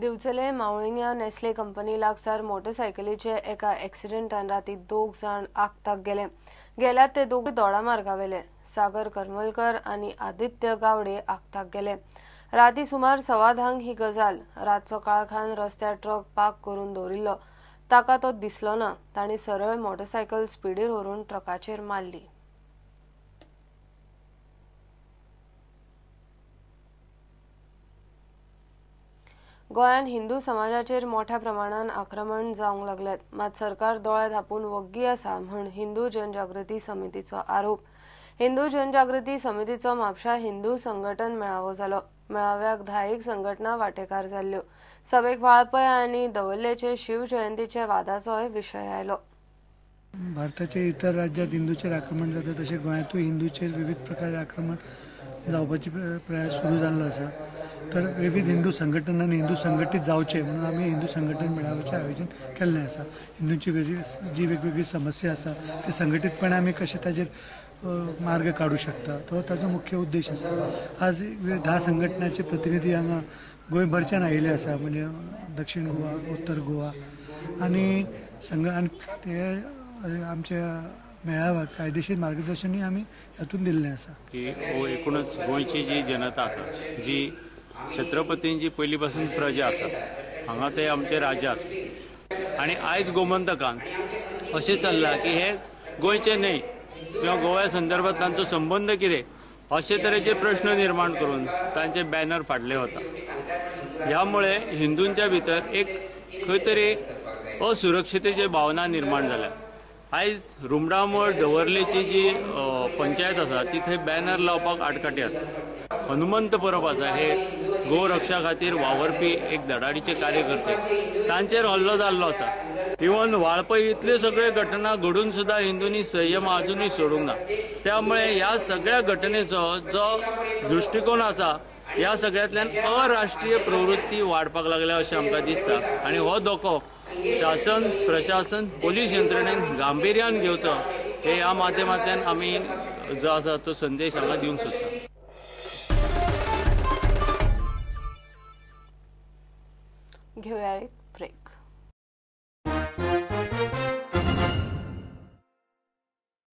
दिवचले मावळिंग्या Nestle company लागसार मोटरसायकलीचे एका ॲक्सिडेंटान राती 2 जाण आगताक गेले। गेल्यात ते दोघे दोडा मार्गावेले। सागर करमलकर आणि आदित्य गावडे आगताक गेले। राती सुमार 10:15 ही गजाल। रातचो काळखान रस्त्यार ट्रक पार्क करून दवरिल्लो ताका तो दिसलो ना। ताणी सरळ मोटरसायकल स्पीडीर व्हरून ट्रकाचेर मारली। गोयान हिंदू समाजाचेर मोठ्या प्रमाणात आक्रमण जावंक लागल्यात, मात सरकार दोळे धापून वग्गी आसा म्हण हिंदू जनजागृती समितीचो आरोप। हिंदू जनजागृती समितीचो म्हापशा हिंदू संघटन मेळावो जालो। मेळाव्याक 10 संघटना वांटेकार जाल्ल्यो। सभेक वाळपय आनी दवल्लेचे शिवजयंतीचे वादाचोय विशय आयलो। भारताच्या इतर राज्यात हिंदूचेर आक्रमण जाता तशें गोंयांतूय हिंदूचेर विविध प्रकारे आक्रमण जावपाचे प्रयास सुरू जाल्लो आसा। तर विविध हिंदू संघटनांनी हिंदू संघटीत जावचे म्हणून आमी हिंदू संघटन मेळाव्याचें आयोजन केल्लें आसा। हिंदूंची जी वेगवेगळी समस्या आसा ती संघटीतपणे आमी कशे ताचेर मार्ग काडू शकता तो ताचो मुख्य उद्देश आसा। आज 10 संघटनांचे प्रतिनिधी हांगा गोंयभरच्यान आयिल्ले आसा, म्हणजे दक्षिण गोवा, उत्तर गोवा आनी ते आमच्या मेळाव्याक कायदेशीर मार्गदर्शनय आमी हातून दिल्लें आसा की एकूणच गोंयची जी जनता आसा, जी छत्रपतींची पयली पासून प्रजा आसा, हांगा ते आमचे राजा आसा। आनी आयज गोमंतकान अशें चल्लां की हे गोंयचे न्हय किंवा गोव्या संदर्भात तांचो संबंध कितें अशे तरेचे प्रश्न निर्माण करून तांचे बॅनर फाडले वता। ह्या मुळे हिंदूंच्या भितर एक खंय तरी असुरक्षितेची भावना निर्माण जाल्या। आयज रुमडामोळ दवर्लेची जी पंचायत आसा ती थंय बॅनर लावपाक आडकाट्यात। हनुमंत परब आसा, हे गोरक्षा खातीर वावरपी एक धडाडीचे कार्यकर्ते, तांचेर हल्लो जाल्लो आसा। इवन वाळपय इतल्यो सगळ्यो घटना घडून सुद्धा हिंदूंनी संयम अजूनय सोडूंक ना। त्यामुळे ह्या सगळ्या घटनेचो जो दृष्टिकोन आसा ह्या सगळ्यांतल्यान अराष्ट्रीय प्रवृत्ती वाडपाक लागल्या अशें आमकां दिसता। आनी हो धोको शासन, प्रशासन, पोलीस यंत्रणेन गांभीर्यान घेवचो हे ह्या माध्यमांतल्यान आमी जो आसा तो संदेश हांगा दिवंक सोदता। घेऊया एक